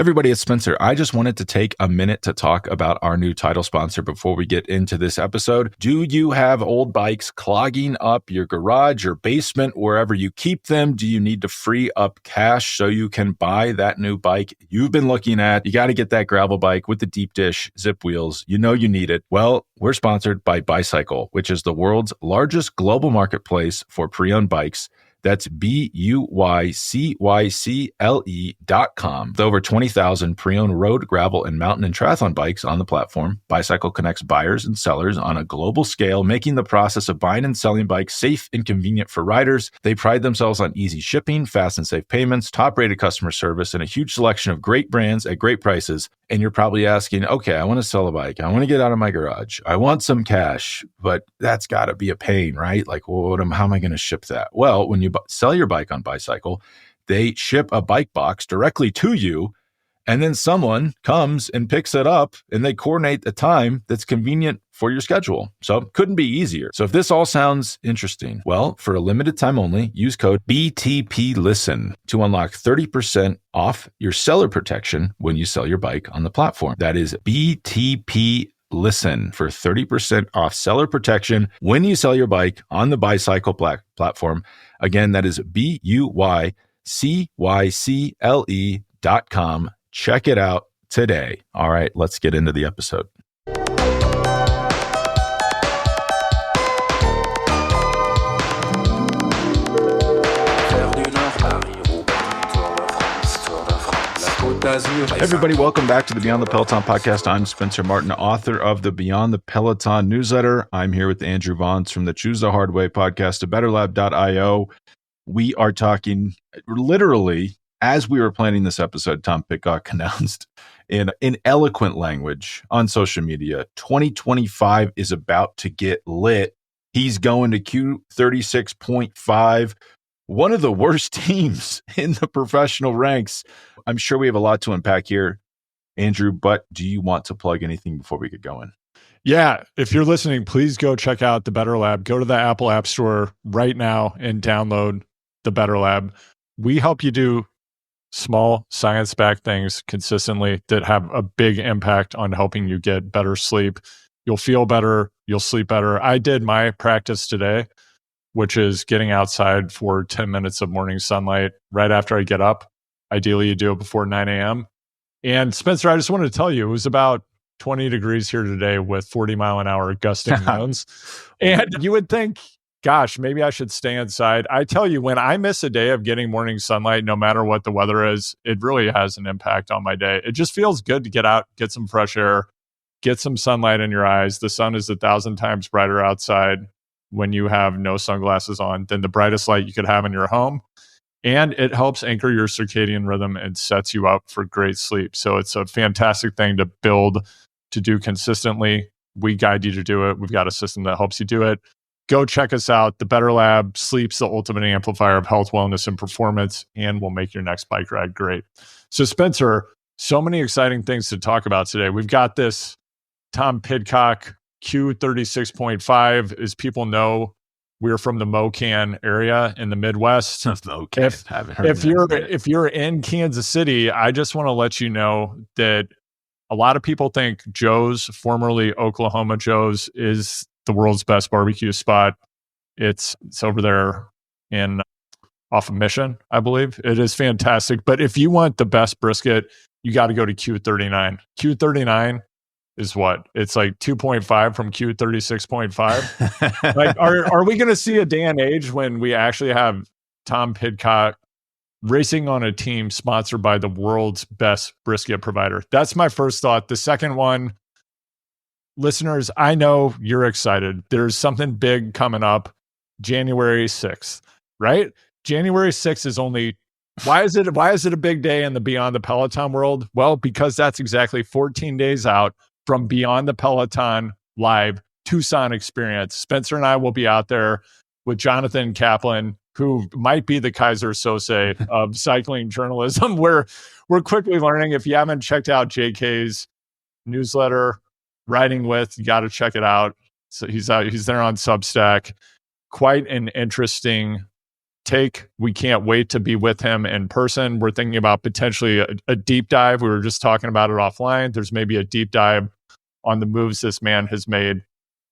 Everybody, it's Spencer. I just wanted to take a minute to talk about our new title sponsor before we get into this episode. Do you have old bikes clogging up your garage or basement, wherever you keep them? Do you need to free up cash so you can buy that new bike you've been looking at? You got to get that gravel bike with the deep dish zip wheels. You know you need it. Well, we're sponsored by Bicycle, which is the world's largest global marketplace for pre-owned bikes. That's BUYCYCLE.com. With over 20,000 pre-owned road, gravel, and mountain and triathlon bikes on the platform, Bicycle connects buyers and sellers on a global scale, making the process of buying and selling bikes safe and convenient for riders. They pride themselves on easy shipping, fast and safe payments, top-rated customer service, and a huge selection of great brands at great prices. And you're probably asking, okay, I want to sell a bike. I want to get out of my garage. I want some cash, but that's got to be a pain, right? Like, how am I going to ship that? Well, when you sell your bike on Bicycle, they ship a bike box directly to you, and then someone comes and picks it up, and they coordinate a time that's convenient for your schedule. So it couldn't be easier. So if this all sounds interesting, well, for a limited time only, use code BTPListen to unlock 30% off your seller protection when you sell your bike on the platform. That is BTP Listen for 30% off seller protection when you sell your bike on the Bicycle platform. Again, that is BUYCYCLE.com. Check it out today. All right, let's get into the episode. Hey everybody, welcome back to the Beyond the Peloton podcast. I'm Spencer Martin, author of the Beyond the Peloton newsletter. I'm here with Andrew Vontz from the Choose the Hard Way podcast, to betterlab.io. We are talking literally, as we were planning this episode, Tom Pidcock announced in eloquent language on social media, 2025 is about to get lit. He's going to Q36.5. One of the worst teams in the professional ranks. I'm sure we have a lot to unpack here, Andrew, but do you want to plug anything before we get going? Yeah, if you're listening, please go check out the Better Lab. Go to the Apple App Store right now and download the Better Lab. We help you do small science-backed things consistently that have a big impact on helping you get better sleep. You'll feel better. You'll sleep better. I did my practice today, which is getting outside for 10 minutes of morning sunlight right after I get up. Ideally, you do it before 9 a.m. And Spencer, I just wanted to tell you, it was about 20 degrees here today with 40-mile-an-hour gusting winds. And you would think, gosh, maybe I should stay inside. I tell you, when I miss a day of getting morning sunlight, no matter what the weather is, it really has an impact on my day. It just feels good to get out, get some fresh air, get some sunlight in your eyes. The sun is 1,000 times brighter outside when you have no sunglasses on than the brightest light you could have in your home. And it helps anchor your circadian rhythm and sets you up for great sleep. So it's a fantastic thing to build, to do consistently. We guide you to do it. We've got a system that helps you do it. Go check us out. The Better Lab, sleep's the ultimate amplifier of health, wellness, and performance, and will make your next bike ride great. So Spencer, so many exciting things to talk about today. We've got this Tom Pidcock Q36.5. As people know, we're from the Mocan area in the Midwest. If you're in Kansas City, I just want to let you know that a lot of people think Joe's, formerly Oklahoma Joe's, is the world's best barbecue spot. It's over there off of Mission, I believe. It is fantastic. But if you want the best brisket, you got to go to Q39. Q39 is what? It's like 2.5 from Q36.5. Like, are we going to see a day and age when we actually have Tom Pidcock racing on a team sponsored by the world's best brisket provider? That's my first thought. The second one, listeners, I know you're excited. There's something big coming up January 6th, right? January 6th is only, why is it a big day in the Beyond the Peloton world? Well, because that's exactly 14 days out from Beyond the Peloton Live Tucson experience. Spencer and I will be out there with Jonathan Kaplan, who might be the Kaiser Sose of cycling journalism. We're quickly learning. If you haven't checked out JK's newsletter, Riding With, you got to check it out. So he's there on Substack. Quite an interesting take. We can't wait to be with him in person. We're thinking about potentially a deep dive. We were just talking about it offline. There's maybe a deep dive on the moves this man has made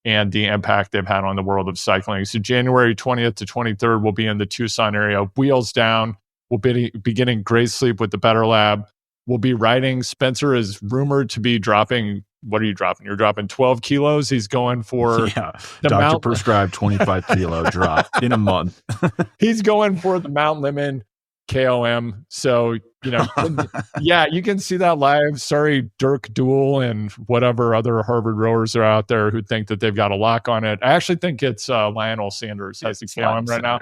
and the impact they've had on the world of cycling. So January 20th to 23rd, we'll be in the Tucson area, wheels down. We'll be beginning Great Sleep with the Better Lab. We'll be riding. Spencer is rumored to be dropping. What are you dropping? You're dropping 12 kilos. He's going for the doctor prescribed 25 kilo drop in a month. He's going for the Mount Lemmon KOM. So, you can see that live. Sorry, Dirk Duell and whatever other Harvard rowers are out there who think that they've got a lock on it. I actually think it's Lionel Sanders has the KOM right now.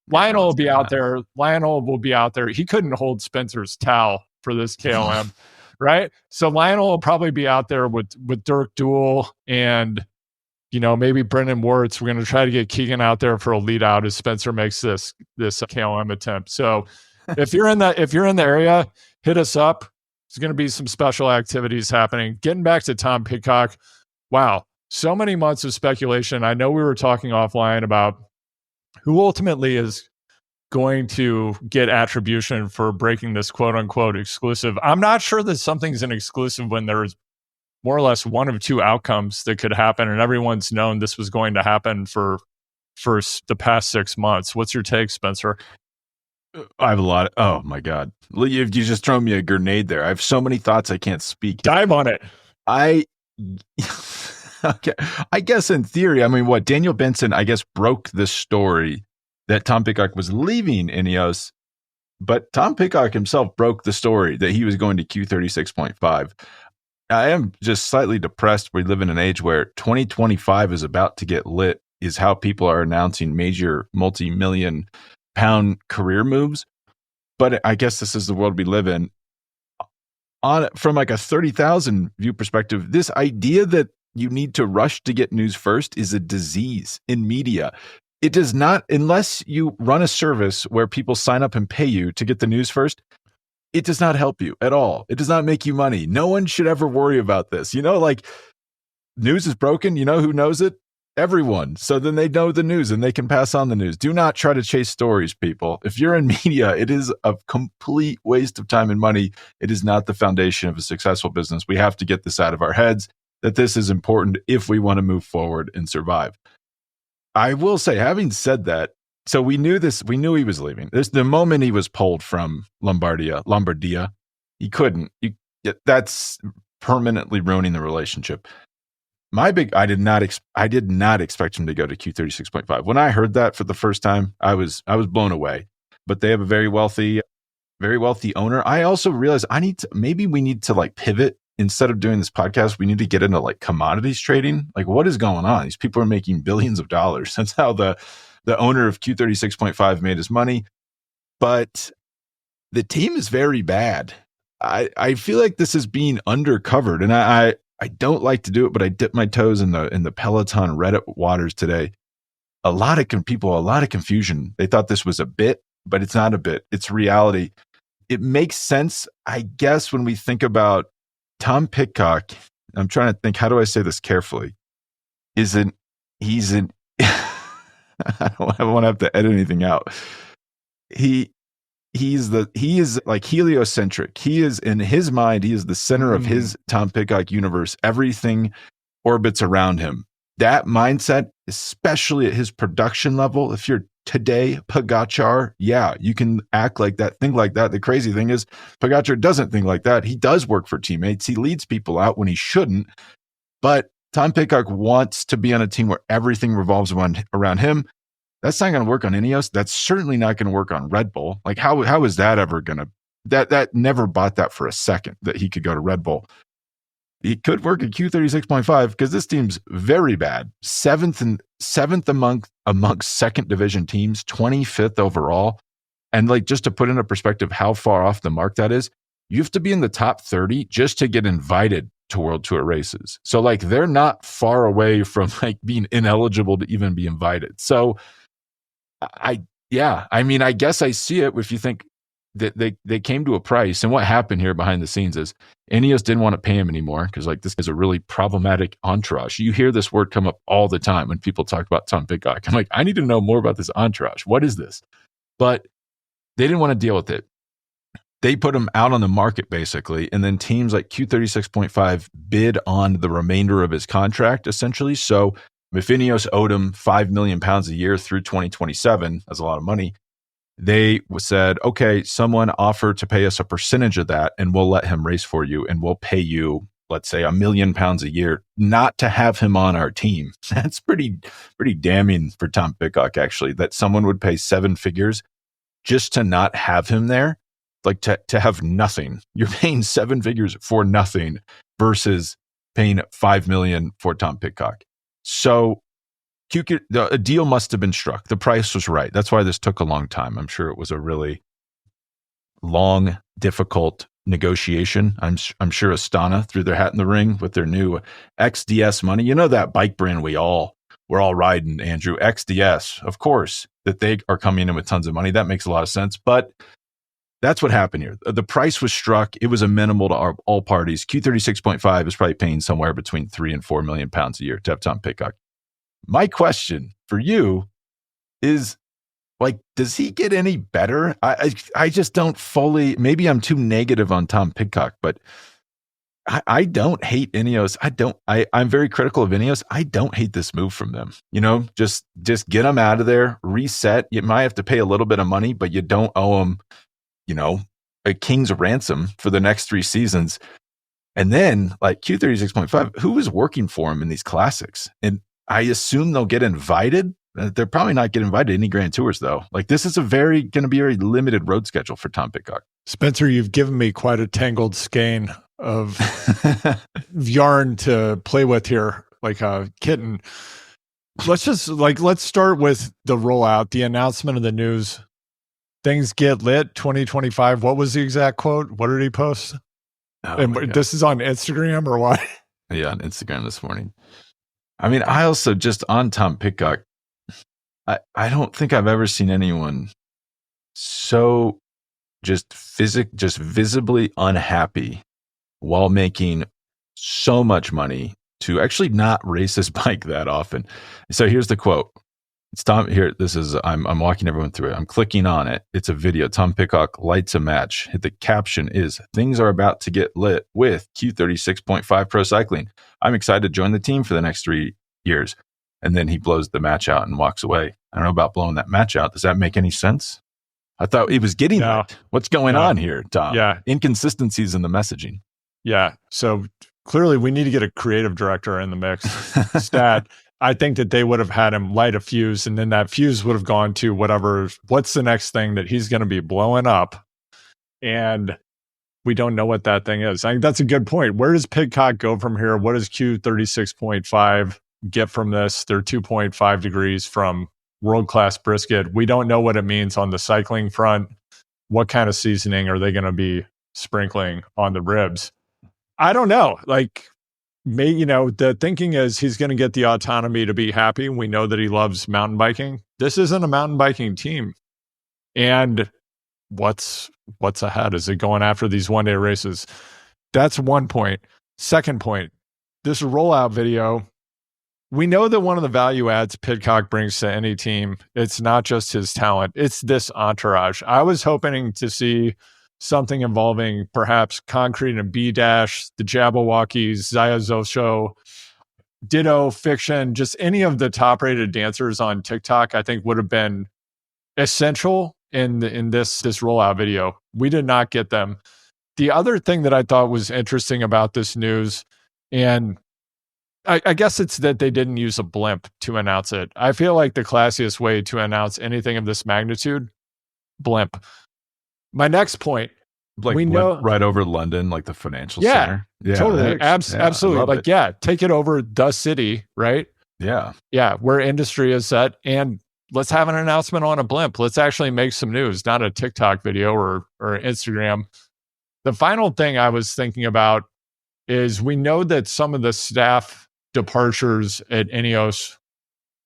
Lionel will be out there. Lionel will be out there. He couldn't hold Spencer's towel for this KOM, right? So Lionel will probably be out there with Dirk Duell and maybe Brendan Wirtz. We're going to try to get Keegan out there for a lead out as Spencer makes this KOM attempt. So if you're in the area, hit us up. There's going to be some special activities happening. Getting back to Tom Pidcock. Wow. So many months of speculation. I know we were talking offline about who ultimately is going to get attribution for breaking this quote unquote exclusive. I'm not sure that something's an exclusive when there's more or less one of two outcomes that could happen, and everyone's known this was going to happen for the past 6 months. What's your take, Spencer? I have a lot. Oh my God. You just thrown me a grenade there. I have so many thoughts I can't speak. Dive on it. Okay. I guess in theory, Daniel Benson, I guess, broke the story that Tom Pidcock was leaving Ineos, but Tom Pidcock himself broke the story that he was going to Q36.5. I am just slightly depressed. We live in an age where 2025 is about to get lit, is how people are announcing major multi-million pound career moves. But I guess this is the world we live in. From like a 30,000 view perspective, this idea that you need to rush to get news first is a disease in media. It does not, unless you run a service where people sign up and pay you to get the news first, it does not help you at all. It does not make you money. No one should ever worry about this. News is broken. You know who knows it? Everyone. So then they know the news and they can pass on the news. Do not try to chase stories, people. If you're in media, it is a complete waste of time and money. It is not the foundation of a successful business. We have to get this out of our heads, that this is important if we want to move forward and survive. I will say, having said that, so we knew he was leaving. The moment he was pulled from Lombardia, he couldn't. That's permanently ruining the relationship. I did not expect him to go to Q36.5. When I heard that for the first time, I was blown away. But they have a very wealthy owner. I also realized maybe we need to pivot. Instead of doing this podcast, we need to get into commodities trading. What is going on? These people are making billions of dollars. That's how the owner of Q36.5 made his money. But the team is very bad. I feel like this is being undercovered, and I don't like to do it, but I dipped my toes in the Peloton Reddit waters today. A lot of confusion. They thought this was a bit, but it's not a bit. It's reality. It makes sense, I guess, when we think about Tom Pidcock. I'm trying to think, how do I say this carefully? I don't want to have to edit anything out. He is heliocentric. He is, in his mind, he is the center of his Tom Pidcock universe. Everything orbits around him. That mindset, especially at his production level, if you're today Pogacar, yeah, you can act like that, think like that. The crazy thing is Pogacar doesn't think like that. He does work for teammates. He leads people out when he shouldn't. But Tom Pidcock wants to be on a team where everything revolves around him. That's not going to work on Ineos. That's certainly not going to work on Red Bull. How is that ever going to, that never bought that for a second, that he could go to Red Bull. He could work at Q36.5 because this team's very bad. Seventh amongst second division teams, 25th overall. And just to put into perspective how far off the mark that is, you have to be in the top 30 just to get invited to World Tour races. So they're not far away from being ineligible to even be invited. So I guess I see it if you think that they came to a price. And what happened here behind the scenes is Ineos didn't want to pay him anymore because this is a really problematic entourage. You hear this word come up all the time when people talk about Tom Pidcock. I'm I need to know more about this entourage. What is this? But they didn't want to deal with it. They put him out on the market, basically, and then teams like Q36.5 bid on the remainder of his contract, essentially. So if Ineos owed him £5 million a year through 2027, that's a lot of money, they said, okay, someone offered to pay us a percentage of that, and we'll let him race for you, and we'll pay you, let's say, £1 million a year not to have him on our team. That's pretty damning for Tom Pidcock, actually, that someone would pay 7 figures just to not have him there. Like to have nothing. You're paying 7 figures for nothing versus paying $5 million for Tom Pidcock. So a deal must have been struck. The price was right. That's why this took a long time. I'm sure it was a really long, difficult negotiation. I'm sure Astana threw their hat in the ring with their new XDS money. You know that bike brand we're all riding, Andrew, XDS. Of course, that they are coming in with tons of money. That makes a lot of sense. But that's what happened here. The price was struck. It was amenable to all parties. Q36.5 is probably paying somewhere between £3 and £4 million a year to have Tom Pidcock. My question for you is, like, does he get any better? I just don't fully. Maybe I'm too negative on Tom Pidcock, but I don't hate Ineos. I'm very critical of Ineos. I don't hate this move from them. You know, just get them out of there, reset. You might have to pay a little bit of money, but you don't owe them, you know, a king's ransom for the next 3 seasons. And then, like, Q36.5, who is working for him in these classics? And I assume they'll get invited. They're probably not getting invited to any Grand Tours, though. Like, this is going to be a very limited road schedule for Tom Pidcock. Spencer, you've given me quite a tangled skein of yarn to play with here, like a kitten. Let's start with the rollout, the announcement of the news. Things get lit 2025. What was the exact quote? What did he post? And this is on Instagram or what? Yeah, on Instagram this morning. I mean, I also just on Tom Pidcock, I don't think I've ever seen anyone so just visibly unhappy while making so much money to actually not race his bike that often. So here's the quote. It's Tom here. This is, I'm walking everyone through it. I'm clicking on it. It's a video. Tom Pidcock lights a match. The caption is, "Things are about to get lit with Q36.5 Pro Cycling. I'm excited to join the team for the next 3 years." And then he blows the match out and walks away. I don't know about blowing that match out. Does that make any sense? I thought it was getting lit. What's going on here, Tom? Yeah. Inconsistencies in the messaging. Yeah. So clearly we need to get a creative director in the mix. Stat. I think that they would have had him light a fuse, and then that fuse would have gone to what's the next thing that he's going to be blowing up. And we don't know what that thing is. I think that's a good point. Where does Pidcock go from here? What does Q36.5 get from this? They're 2.5 degrees from world-class brisket. We don't know what it means on the cycling front. What kind of seasoning are they going to be sprinkling on the ribs? I don't know. Like, the thinking is he's going to get the autonomy to be happy. We know that he loves mountain biking. This isn't a mountain biking team. And what's ahead? Is it going after these one-day races? That's one point. Second point, this rollout video, we know that one of the value adds Pidcock brings to any team, it's not just his talent, it's this entourage. I was hoping to see something involving perhaps Concrete and B-Dash, the Jabberwockies, Zaya Zosho, Ditto, Fiction, just any of the top-rated dancers on TikTok, I think would have been essential in this rollout video. We did not get them. The other thing that I thought was interesting about this news, and I guess it's that they didn't use a blimp to announce it. I feel like the classiest way to announce anything of this magnitude, blimp. My next point, like we know right over London, like the financial center. Yeah, totally. Absolutely. Like, take it over the city, right? Yeah. Yeah, where industry is set. And let's have an announcement on a blimp. Let's actually make some news, not a TikTok video or Instagram. The final thing I was thinking about is we know that some of the staff departures at Ineos,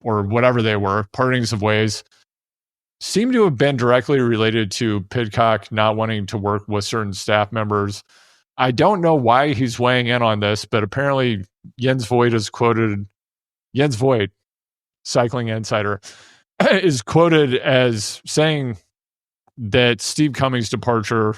or whatever they were, partings of ways, seem to have been directly related to Pidcock not wanting to work with certain staff members. I don't know why he's weighing in on this, but apparently Jens Voigt, Cycling Insider, is quoted as saying that Steve Cummings' departure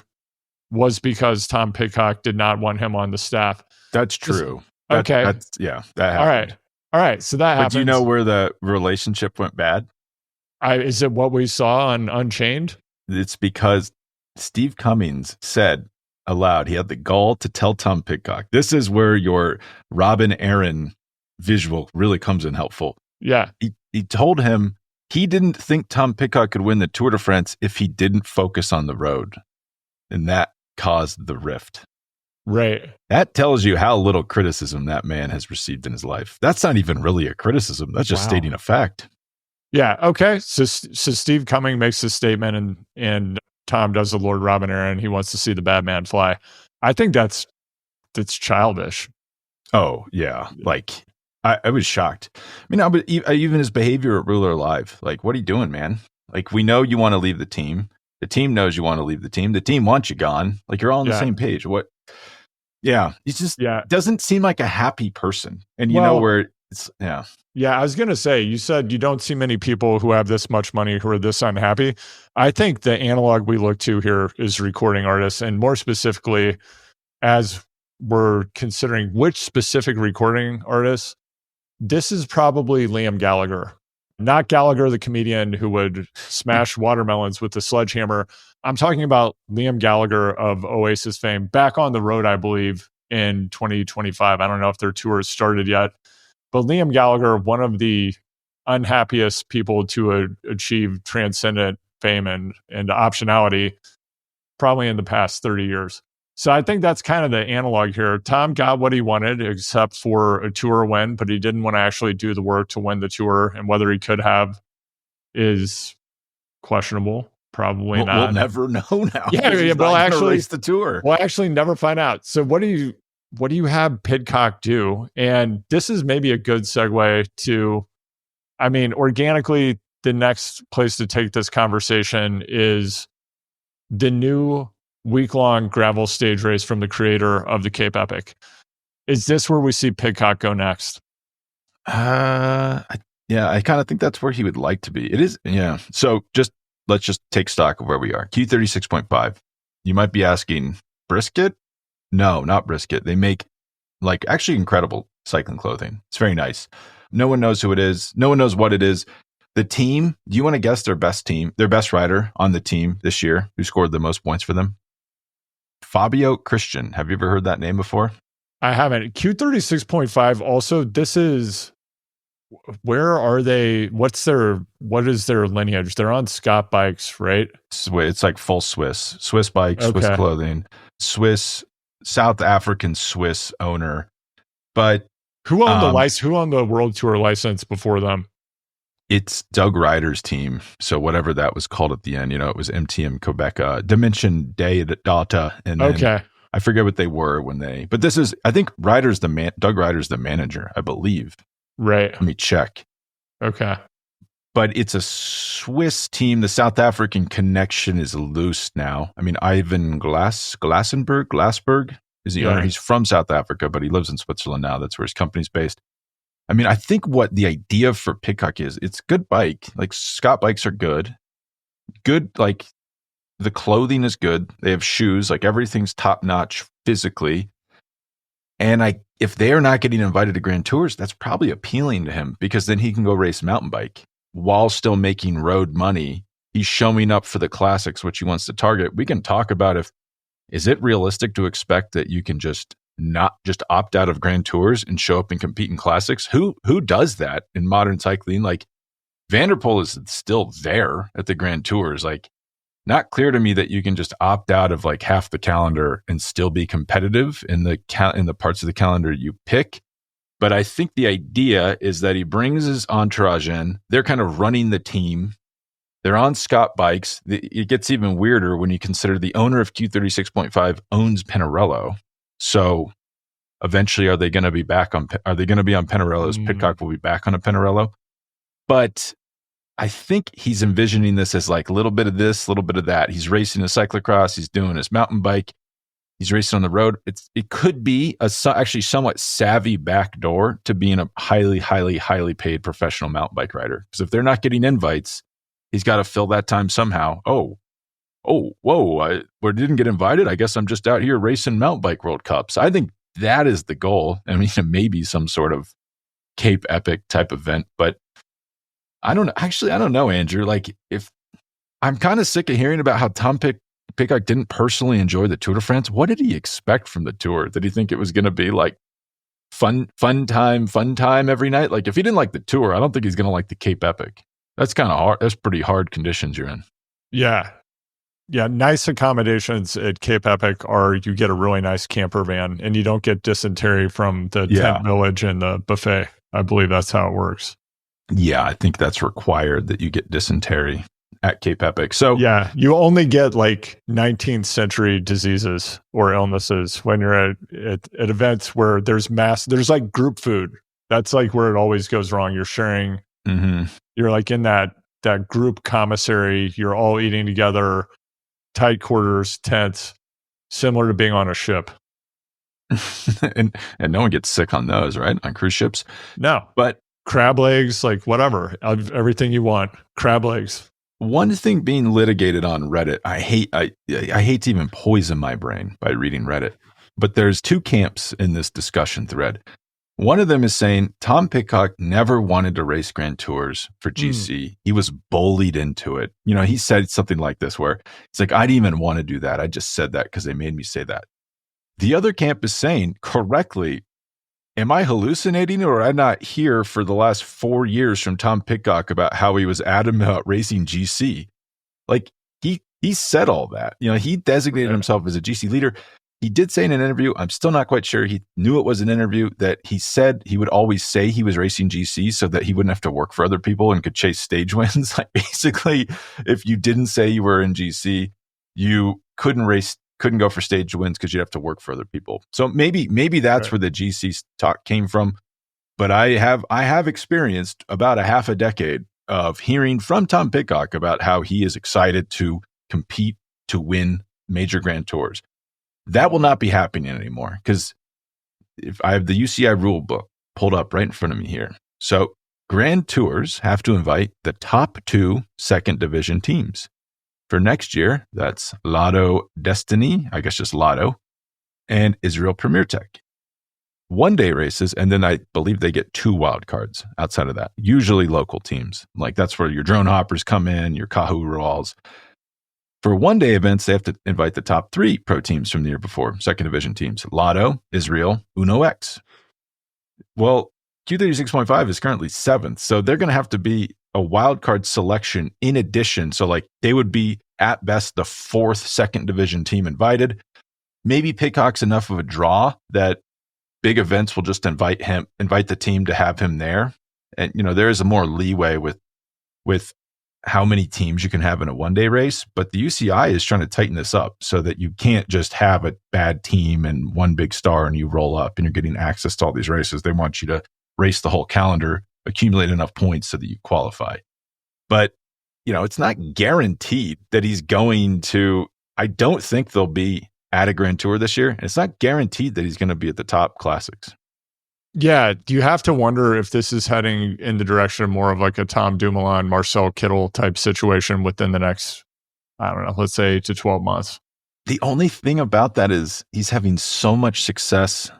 was because Tom Pidcock did not want him on the staff. That's true. Okay. That happened. All right. So that happens. But do you know where the relationship went bad? Is it what we saw on Unchained? It's because Steve Cummings said aloud, he had the gall to tell Tom Pidcock. This is where your Robin Aaron visual really comes in helpful. Yeah. He told him he didn't think Tom Pidcock could win the Tour de France if he didn't focus on the road. And that caused the rift. Right. That tells you how little criticism that man has received in his life. That's not even really a criticism. That's just stating a fact. Yeah. Okay. So Steve Cummings makes this statement and Tom does the Lord Robin Aaron. He wants to see the bad man fly. I think that's childish. Oh, yeah. Like, I was shocked. I mean, even his behavior at Ruler Live, like, what are you doing, man? Like, we know you want to leave the team. The team knows you want to leave the team. The team wants you gone. Like, you're all on the same page. What? Yeah. He just doesn't seem like a happy person. And you know where it's, yeah. Yeah, I was going to say, you said you don't see many people who have this much money who are this unhappy. I think the analog we look to here is recording artists, and more specifically, as we're considering which specific recording artists, this is probably Liam Gallagher. Not Gallagher, the comedian who would smash watermelons with a sledgehammer. I'm talking about Liam Gallagher of Oasis fame, back on the road, I believe, in 2025. I don't know if their tour has started yet. But Liam Gallagher, one of the unhappiest people to achieve transcendent fame and optionality, probably in the past 30 years. So I think that's kind of the analog here. Tom got what he wanted, except for a tour win, but he didn't want to actually do the work to win the tour. And whether he could have is questionable. Probably not. We'll never know now. Yeah, we'll actually race the tour. We'll actually never find out. So what do you have Pidcock do? And this is maybe a good segue to, I mean, organically, the next place to take this conversation is the new week-long gravel stage race from the creator of the Cape Epic. Is this where we see Pidcock go next? I kind of think that's where he would like to be. It is, yeah. So let's just take stock of where we are. Q36.5. You might be asking, Brisket? No, not Brisket. They make actually incredible cycling clothing. It's very nice. No one knows who it is. No one knows what it is. The team, do you want to guess their best rider on the team this year who scored the most points for them? Fabio Christian. Have you ever heard that name before? I haven't. Q36.5 also, this is, where are they? What is their lineage? They're on Scott bikes, right? It's like full Swiss bikes, okay. Swiss clothing, South African Swiss owner. But who owned the World Tour license before them? It's Doug Ryder's team. So whatever that was called at the end, it was MTM Quebec, Dimension Day Data. And then I forget what they were but this is, I think Doug Ryder's the manager, I believe. Right. Let me check. Okay. But it's a Swiss team. The South African connection is loose now. I mean, Ivan Glassberg is the owner. He's from South Africa, but he lives in Switzerland now. That's where his company's based. I mean, I think what the idea for Pidcock is, it's good bike. Like, Scott bikes are good. Good, like, the clothing is good. They have shoes. Like, everything's top-notch physically. And if they are not getting invited to Grand Tours, that's probably appealing to him, because then he can go race mountain bike while still making road money. He's showing up for the classics, which he wants to target. We can talk about is it realistic to expect that you can not just opt out of Grand Tours and show up and compete in classics? Who does that in modern cycling? Like, Van der Poel is still there at the Grand Tours. Like, not clear to me that you can just opt out of like half the calendar and still be competitive in the parts of the calendar you pick. But I think the idea is that he brings his entourage in. They're kind of running the team. They're on Scott bikes. It gets even weirder when you consider the owner of Q36.5 owns Pinarello. So eventually, are they going to be on Pinarello's? Pidcock will be back on a Pinarello. But I think he's envisioning this as like a little bit of this, a little bit of that. He's racing a cyclocross. He's doing his mountain bike. He's racing on the road. It could be actually somewhat savvy backdoor to being a highly, highly, highly paid professional mountain bike rider. Because if they're not getting invites, he's got to fill that time somehow. Oh, oh, whoa, we didn't get invited. I guess I'm just out here racing mountain bike World Cups. I think that is the goal. I mean, maybe some sort of Cape Epic type event, but I don't know. Actually, I don't know, Andrew. Like, if I'm kind of sick of hearing about how Tom Pidcock didn't personally enjoy the Tour de France. What did he expect from the Tour? Did he think it was going to be like fun time every night? Like, if he didn't like the Tour, I don't think he's going to like the Cape Epic. That's kind of hard. That's pretty hard conditions you're in. Yeah. Yeah, nice accommodations at Cape Epic are you get a really nice camper van and you don't get dysentery from the tent village and the buffet. I believe that's how it works. Yeah, I think that's required that you get dysentery at Cape Epic. So yeah, you only get like 19th century diseases or illnesses when you're at events where there's like group food. That's like where it always goes wrong. You're sharing, you're like in that group commissary, you're all eating together, tight quarters, tents, similar to being on a ship. and no one gets sick on those, right? On cruise ships? No. But crab legs, like whatever, everything you want, crab legs. One thing being litigated on Reddit, I hate to even poison my brain by reading Reddit, but there's two camps in this discussion thread. One of them is saying Tom Pidcock never wanted to race Grand Tours for GC. He was bullied into it. You know, he said something like this where it's like, I didn't even want to do that. I just said that because they made me say that. The other camp is saying correctly, am I hallucinating or am I not here for the last 4 years from Tom Pidcock about how he was adamant about racing GC? Like he said all that. You know, he designated himself as a GC leader. He did say in an interview, I'm still not quite sure he knew it was an interview, that he said he would always say he was racing GC so that he wouldn't have to work for other people and could chase stage wins. Like basically, if you didn't say you were in GC, you couldn't go for stage wins because you'd have to work for other people. So maybe that's where the GC talk came from. But I have experienced about a half a decade of hearing from Tom Pidcock about how he is excited to compete to win major Grand Tours. That will not be happening anymore because if I have the UCI rule book pulled up right in front of me here. So Grand Tours have to invite the top 2 second division teams. For next year, that's Lotto Destiny, I guess just Lotto, and Israel Premier Tech. One-day races, and then I believe they get 2 wild cards outside of that, usually local teams. Like that's where your drone hoppers come in, your Kahoo Royals. For one-day events, they have to invite the top 3 pro teams from the year before, second division teams, Lotto, Israel, Uno X. Well, Q36.5 is currently 7th, so they're going to have to be a wildcard selection in addition. So like they would be at best the 4th second division team invited. Maybe Pidcock's enough of a draw that big events will just invite the team to have him there. And, you know, there is a more leeway with how many teams you can have in a one-day race, but the UCI is trying to tighten this up so that you can't just have a bad team and one big star and you roll up and you're getting access to all these races. They want you to race the whole calendar, accumulate enough points so that you qualify. But, you know, it's not guaranteed that he's going to, I don't think they'll be at a Grand Tour this year. And it's not guaranteed that he's going to be at the top classics. Yeah. Do you have to wonder if this is heading in the direction of more of like a Tom Dumoulin, Marcel Kittel type situation within the next, I don't know, let's say 8 to 12 months? The only thing about that is he's having so much success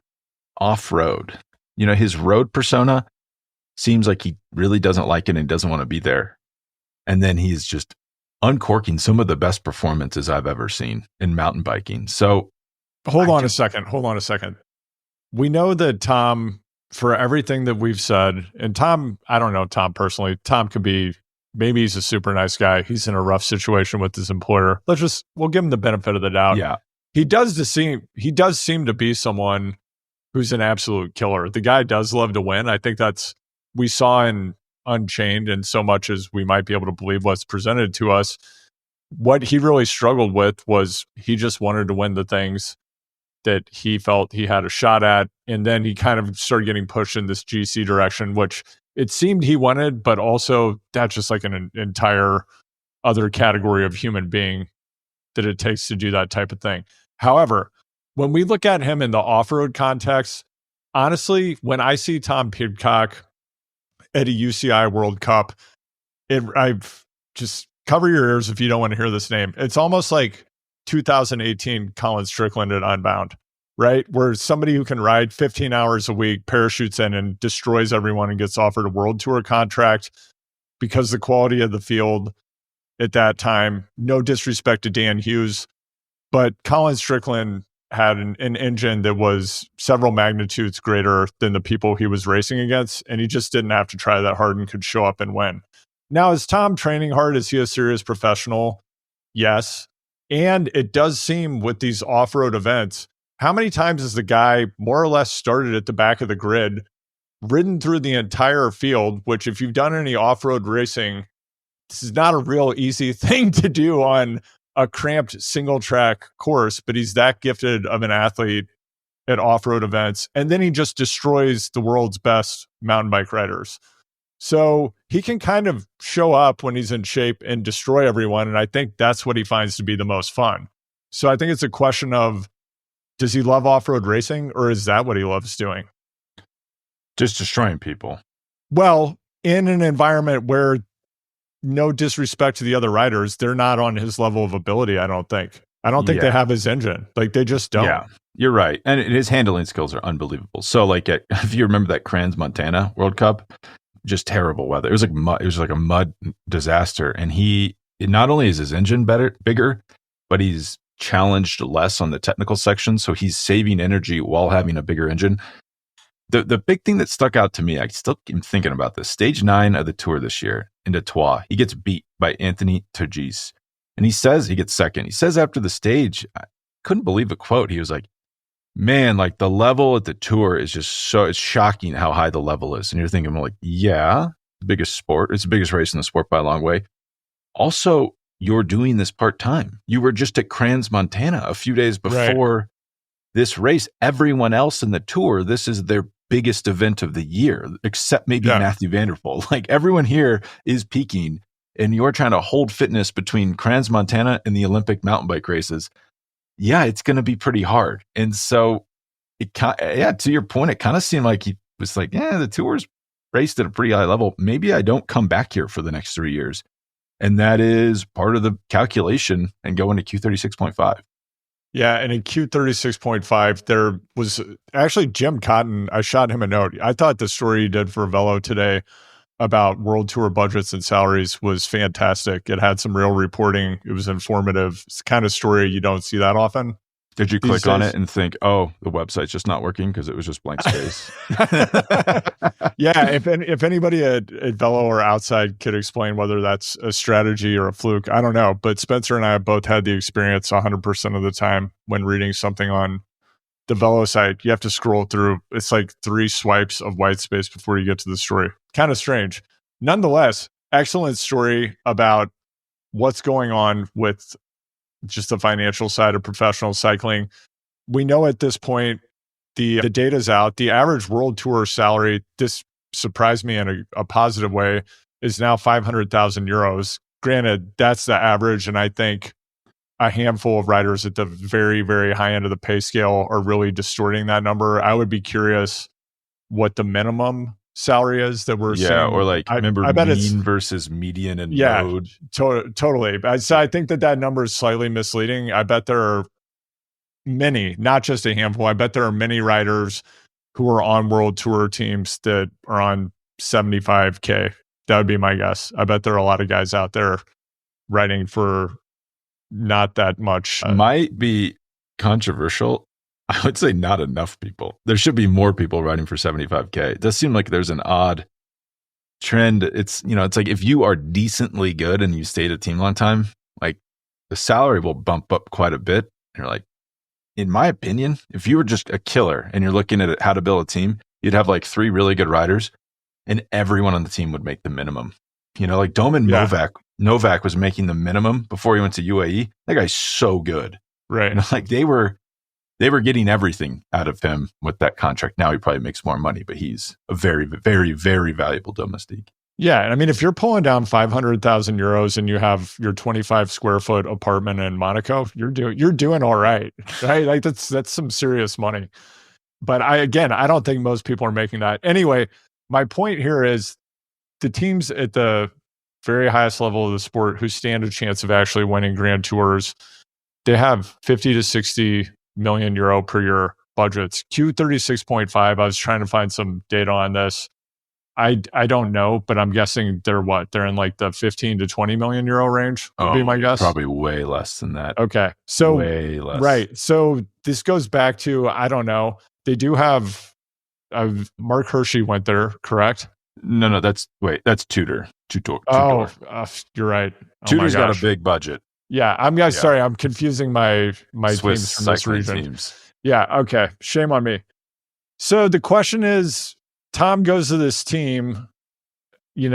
off-road. You know, his road persona seems like he really doesn't like it and doesn't want to be there. And then he's just uncorking some of the best performances I've ever seen in mountain biking. So hold on a second. We know that Tom, for everything that we've said, and Tom, I don't know Tom personally. Tom could be, maybe he's a super nice guy. He's in a rough situation with his employer. We'll give him the benefit of the doubt. Yeah. He does seem to be someone who's an absolute killer. The guy does love to win. I think we saw in Unchained, and so much as we might be able to believe what's presented to us, what he really struggled with was he just wanted to win the things that he felt he had a shot at. And then he kind of started getting pushed in this GC direction, which it seemed he wanted, but also that's just like an entire other category of human being that it takes to do that type of thing. However, when we look at him in the off-road context, honestly, when I see Tom Pidcock at a UCI World Cup, I've just cover your ears if you don't want to hear this name. It's almost like 2018 Colin Strickland at Unbound, right? Where somebody who can ride 15 hours a week parachutes in and destroys everyone and gets offered a world tour contract because the quality of the field at that time, no disrespect to Dan Hughes, but Colin Strickland had an engine that was several magnitudes greater than the people he was racing against, and he just didn't have to try that hard and could show up and win. Now, is Tom training hard? Is he a serious professional? Yes. And it does seem with these off-road events, how many times has the guy more or less started at the back of the grid, ridden through the entire field, which if you've done any off-road racing, this is not a real easy thing to do on a cramped single track course, but he's that gifted of an athlete at off-road events. And then he just destroys the world's best mountain bike riders. So he can kind of show up when he's in shape and destroy everyone. And I think that's what he finds to be the most fun. So I think it's a question of, does he love off-road racing, or is that what he loves doing? Just destroying people. Well, in an environment where, no disrespect to the other riders, they're not on his level of ability, I don't think. I don't think they have his engine. Like, they just don't. Yeah, you're right. And his handling skills are unbelievable. So, like, if you remember that Crans Montana World Cup, just terrible weather. It was like mud. It was like a mud disaster. And not only is his engine bigger, but he's challenged less on the technical section. So he's saving energy while having a bigger engine. The big thing that stuck out to me, I still am thinking about this. Stage 9 of the Tour this year into Troyes, he gets beat by Anthony Turgis. And he says he gets second. He says after the stage, I couldn't believe the quote. He was like, man, like the level at the Tour is just it's shocking how high the level is. And you're thinking, well, like, yeah, the biggest sport. It's the biggest race in the sport by a long way. Also, you're doing this part-time. You were just at Crans Montana a few days before this race. Everyone else in the Tour, this is their biggest event of the year, except maybe Matthew van der Poel. Like, everyone here is peaking, and you're trying to hold fitness between Crans Montana and the Olympic mountain bike races. Yeah, it's going to be pretty hard. And so, to your point, it kind of seemed like he was like, the Tour's raced at a pretty high level. Maybe I don't come back here for the next 3 years. And that is part of the calculation and going to Q36.5. Yeah, and in Q36.5, there was actually Jim Cotton. I shot him a note. I thought the story he did for Velo today about World Tour budgets and salaries was fantastic. It had some real reporting. It was informative. It's the kind of story you don't see that often. Did you click on it and think, oh, the website's just not working because it was just blank space? Yeah, if anybody at Velo or outside could explain whether that's a strategy or a fluke, I don't know. But Spencer and I have both had the experience 100% of the time when reading something on the Velo site. You have to scroll through. It's like 3 swipes of white space before you get to the story. Kind of strange. Nonetheless, excellent story about what's going on with just the financial side of professional cycling. We know at this point, the data's out. The average World Tour salary, this surprised me in a positive way, is now 500,000 euros. Granted, that's the average, and I think a handful of riders at the very, very high end of the pay scale are really distorting that number. I would be curious what the minimum salary is that we're seeing. Or like, remember mean versus median and mode? Totally. So I think that number is slightly misleading. I bet there are many, not just a handful, I bet there are many riders who are on World Tour teams that are on 75K. That would be my guess. I bet there are a lot of guys out there riding for not that much. Might be controversial. I would say not enough people. There should be more people riding for 75K. It does seem like there's an odd trend. It's like if you are decently good and you stayed at a team a long time, like the salary will bump up quite a bit. And you're like, in my opinion, if you were just a killer and you're looking at how to build a team, you'd have like 3 really good riders and everyone on the team would make the minimum. Like Domen Novak was making the minimum before he went to UAE. That guy's so good. Right. Like they were getting everything out of him with that contract. Now he probably makes more money, but he's a very, very, very valuable domestique. Yeah. And I mean, if you're pulling down 500,000 euros and you have your 25 square foot apartment in Monaco, you're doing all right. Right. Like that's some serious money. But I don't think most people are making that. Anyway, my point here is the teams at the very highest level of the sport, who stand a chance of actually winning Grand Tours. They have 50 to 60 million euro per year budgets. Q36.5, I was trying to find some data on this. I don't know, but I'm guessing they're what? They're in like the 15 to 20 million euro range, would be my guess. Probably way less than that. Okay. So, way less. Right. So this goes back to, I don't know. They do have, Mark Hershey went there, correct? No, that's Tudor. Oh, you're right. Tudor's got a big budget. Yeah, sorry, I'm confusing my Swiss teams from this region. Teams. Yeah, okay. Shame on me. So the question is, Tom goes to this team, he's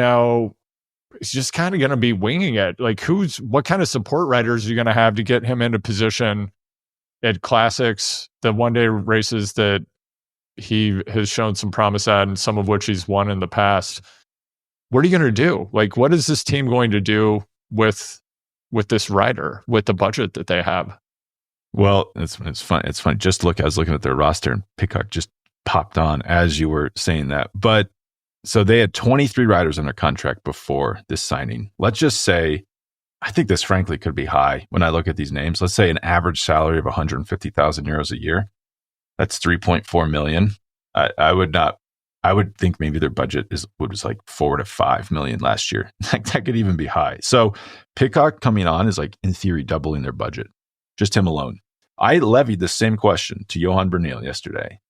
just kind of going to be winging it. Like, what kind of support riders are you going to have to get him into position at classics, the one-day races that he has shown some promise at, and some of which he's won in the past? What are you going to do? Like, what is this team going to do with this rider, with the budget that they have? Well, it's fun. It's funny. I was looking at their roster, and Pidcock just popped on as you were saying that. But so they had 23 riders under contract before this signing. Let's just say, I think this frankly could be high when I look at these names. Let's say an average salary of 150,000 euros a year. That's 3.4 million. I would think maybe their budget was like 4 to 5 million last year. Like, that could even be high. So Pidcock coming on is, like, in theory, doubling their budget. Just him alone. I levied the same question to Johan Bernal yesterday.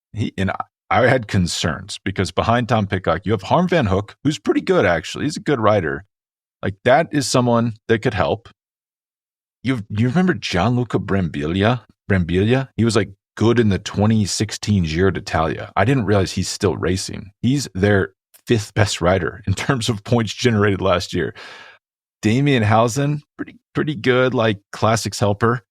I had concerns because behind Tom Pidcock, you have Harm van Hoek, who's pretty good, actually. He's a good rider. Like, that is someone that could help. You remember Gianluca Brambilla? He was, like, good in the 2016 Giro d'Italia. I didn't realize he's still racing. He's their 5th best rider in terms of points generated last year. Damian Housen, pretty good, like, classics helper.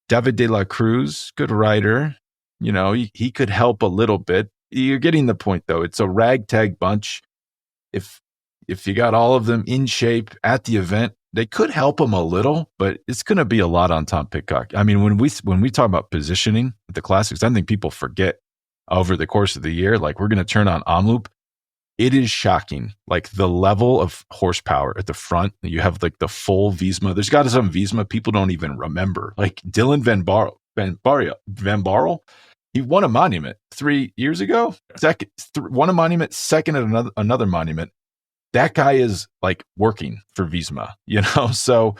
David de la Cruz, good rider. He could help a little bit. You're getting the point, though. It's a ragtag bunch. If you got all of them in shape at the event, they could help him a little, but it's going to be a lot on Tom Pidcock. I mean, when we talk about positioning at the classics, I think people forget over the course of the year, like, we're going to turn on Omloop. It is shocking, like, the level of horsepower at the front. You have, like, the full Visma. There's got some Visma people don't even remember. Like Dylan Van Barle, he won a monument 3 years ago. Won a monument, second at another monument. That guy is, like, working for Visma, So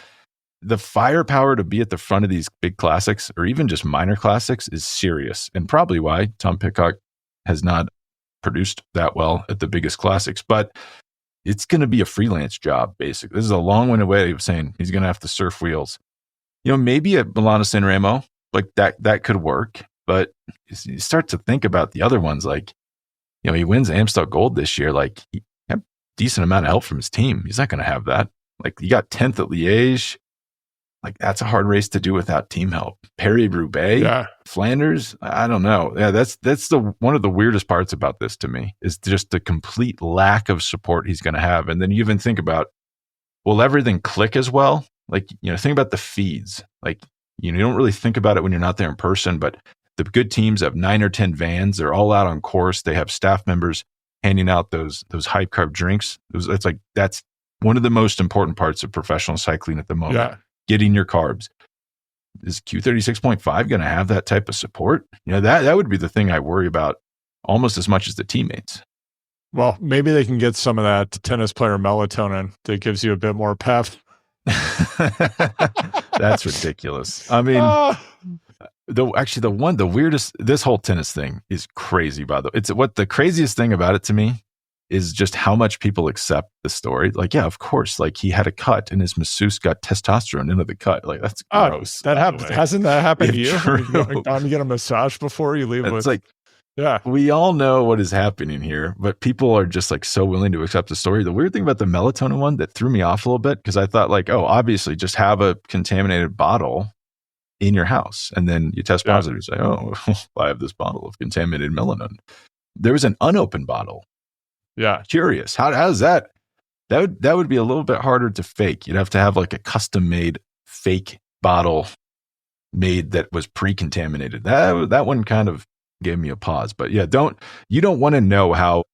the firepower to be at the front of these big classics, or even just minor classics, is serious, and probably why Tom Pidcock has not produced that well at the biggest classics. But it's going to be a freelance job, basically. This is a long-winded way of saying he's going to have to surf wheels. Maybe at Milano San Remo, like, that could work. But you start to think about the other ones, like, he wins Amstel Gold this year. Like, he had a decent amount of help from his team. He's not going to have that. Like, you got 10th at Liège. Like, that's a hard race to do without team help. Paris-Roubaix, Flanders, I don't know. Yeah, that's one of the weirdest parts about this to me, is just the complete lack of support he's going to have. And then you even think about, will everything click as well? Like, think about the feeds. Like, you don't really think about it when you're not there in person, but the good teams have 9 or 10 vans. They're all out on course. They have staff members handing out those high carb drinks. That's one of the most important parts of professional cycling at the moment. Yeah. Getting your carbs. Is Q36.5 going to have that type of support? That would be the thing I worry about almost as much as the teammates. Well, maybe they can get some of that tennis player melatonin that gives you a bit more pep. That's ridiculous. I mean, the weirdest, this whole tennis thing is crazy, by the way. The craziest thing about it to me is just how much people accept the story. Like, yeah, of course, like, he had a cut and his masseuse got testosterone into the cut. Like, that's gross. That happened. Hasn't that happened to you? True. You gone to get a massage before you leave? It's like, yeah, we all know what is happening here, but people are just, like, so willing to accept the story. The weird thing about the melatonin one that threw me off a little bit, because I thought, like, oh, obviously just have a contaminated bottle in your house and then you test positive. You say, oh, I have this bottle of contaminated melatonin. There was an unopened bottle. Yeah. Curious. How does that would be a little bit harder to fake. You'd have to have, like, a custom made fake bottle made that was pre-contaminated. That one kind of gave me a pause. But yeah, you don't want to know how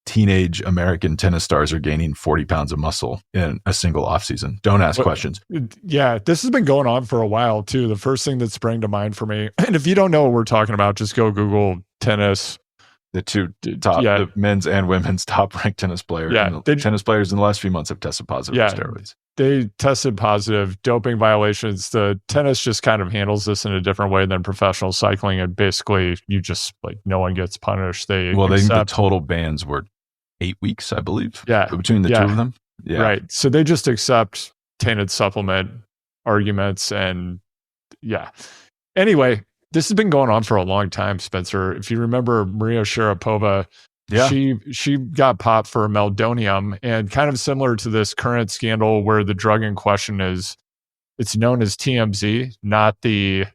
teenage American tennis stars are gaining 40 pounds of muscle in a single offseason. Don't ask questions. Yeah, this has been going on for a while too. The first thing that sprang to mind for me, and if you don't know what we're talking about, just go Google tennis. The two top, the men's and women's top ranked tennis players. Yeah, tennis players in the last few months have tested positive for steroids. They tested positive, doping violations. The tennis just kind of handles this in a different way than professional cycling. And basically, you just no one gets punished. The total bans were 8 weeks, I believe. Yeah, between the two of them. Yeah, right. So they just accept tainted supplement arguments, and Anyway, this has been going on for a long time, Spencer. If you remember Maria Sharapova, she got popped for meldonium, and kind of similar to this current scandal where the drug in question it's known as TMZ, not the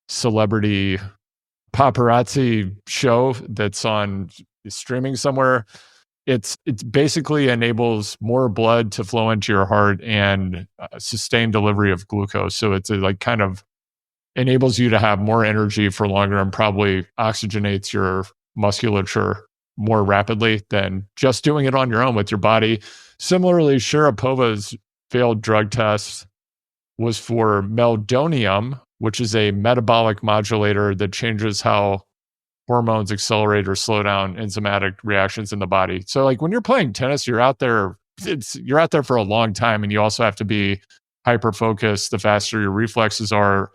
celebrity paparazzi show that's on streaming somewhere. It basically enables more blood to flow into your heart and sustained delivery of glucose. So it's kind of enables you to have more energy for longer and probably oxygenates your musculature more rapidly than just doing it on your own with your body. Similarly, Sharapova's failed drug test was for meldonium, which is a metabolic modulator that changes how hormones accelerate or slow down enzymatic reactions in the body. So when you're playing tennis, you're out there for a long time, and you also have to be hyper focused. The faster your reflexes are,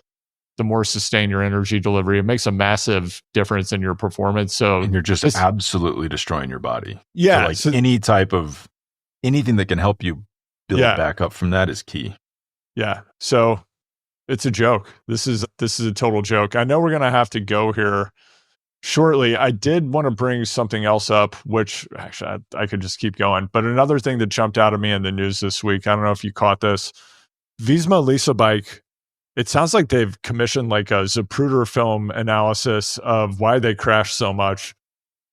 the more sustained your energy delivery. It makes a massive difference in your performance. And you're just absolutely destroying your body. Yeah. So anything that can help you build back up from that is key. Yeah. So it's a joke. This is a total joke. I know we're going to have to go here shortly. I did want to bring something else up, which actually I could just keep going. But another thing that jumped out at me in the news this week, I don't know if you caught this, Visma Lease a Bike. It sounds like they've commissioned a Zapruder film analysis of why they crashed so much.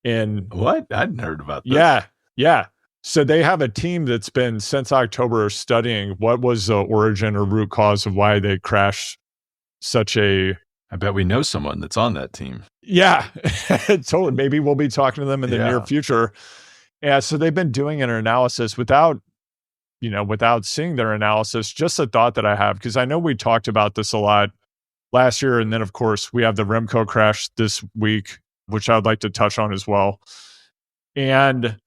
What? I hadn't heard about this. Yeah. So they have a team that's been since October studying what was the origin or root cause of why they crashed I bet we know someone that's on that team. Yeah, totally. Maybe we'll be talking to them in the near future. Yeah, so they've been doing an analysis without seeing their analysis. Just a thought that I have, because I know we talked about this a lot last year. And then, of course, we have the Remco crash this week, which I would like to touch on as well. And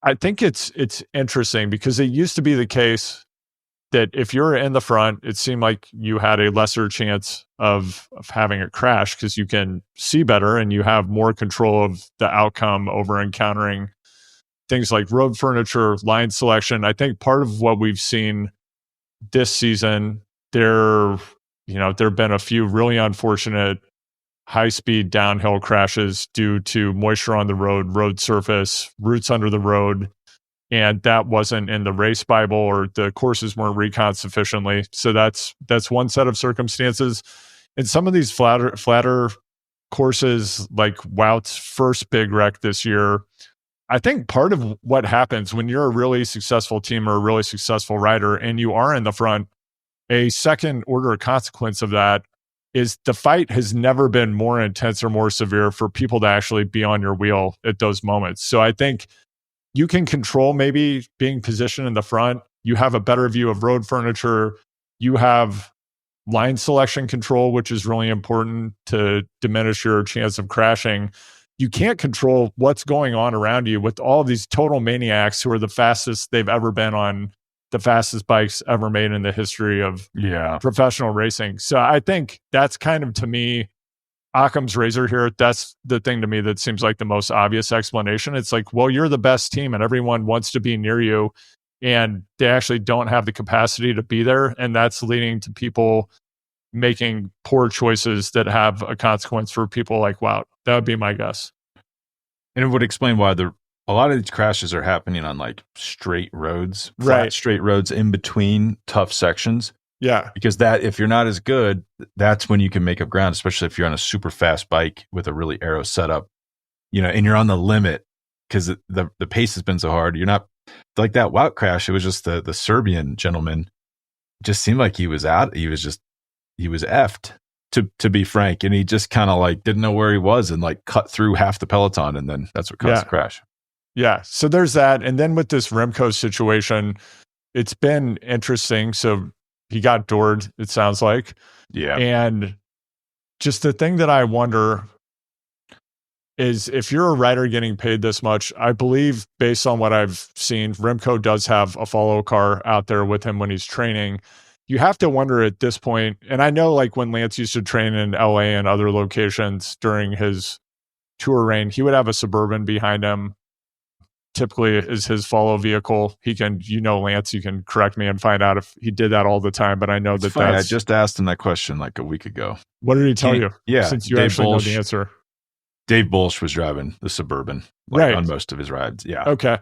I think it's interesting because it used to be the case that if you're in the front, it seemed like you had a lesser chance of having a crash because you can see better and you have more control of the outcome over encountering things like road furniture, line selection. I think part of what we've seen this season, there have been a few really unfortunate high-speed downhill crashes due to moisture on the road surface, roots under the road, and that wasn't in the race Bible, or the courses weren't recon sufficiently. So that's one set of circumstances. And some of these flatter courses, like Wout's first big wreck this year, I think part of what happens when you're a really successful team or a really successful rider and you are in the front, a second order consequence of that is the fight has never been more intense or more severe for people to actually be on your wheel at those moments. So I think you can control maybe being positioned in the front. You have a better view of road furniture. You have line selection control, which is really important to diminish your chance of crashing. You can't control what's going on around you with all of these total maniacs who are the fastest they've ever been on the fastest bikes ever made in the history of professional racing. So I think that's kind of, to me, Occam's razor here. That's the thing to me that seems like the most obvious explanation. It's like, well, you're the best team and everyone wants to be near you, and they actually don't have the capacity to be there. And that's leading to people making poor choices that have a consequence for people like Wout. That would be my guess. And it would explain why a lot of these crashes are happening on like straight roads, flat straight roads in between tough sections. Yeah. Because that, if you're not as good, that's when you can make up ground, especially if you're on a super fast bike with a really aero setup, and you're on the limit because the pace has been so hard. You're not like that Wout crash. It was just the Serbian gentleman. It just seemed like he was out. He was effed, to be frank. And he just kind of like didn't know where he was and like cut through half the peloton. And then that's what caused the crash. Yeah. So there's that. And then with this Remco situation, it's been interesting. So he got doored, it sounds like. Yeah. And just the thing that I wonder is if you're a rider getting paid this much, I believe based on what I've seen, Remco does have a follow car out there with him when he's training. You have to wonder at this point, and I know like when Lance used to train in LA and other locations during his tour reign, he would have a Suburban behind him. Typically is his follow vehicle. He can, Lance, you can correct me and find out if he did that all the time, but I know It's funny. I just asked him that question like a week ago. What did he tell you? Yeah. Since you actually know the answer. Dave Bolsch was driving the Suburban on most of his rides. Yeah. Okay.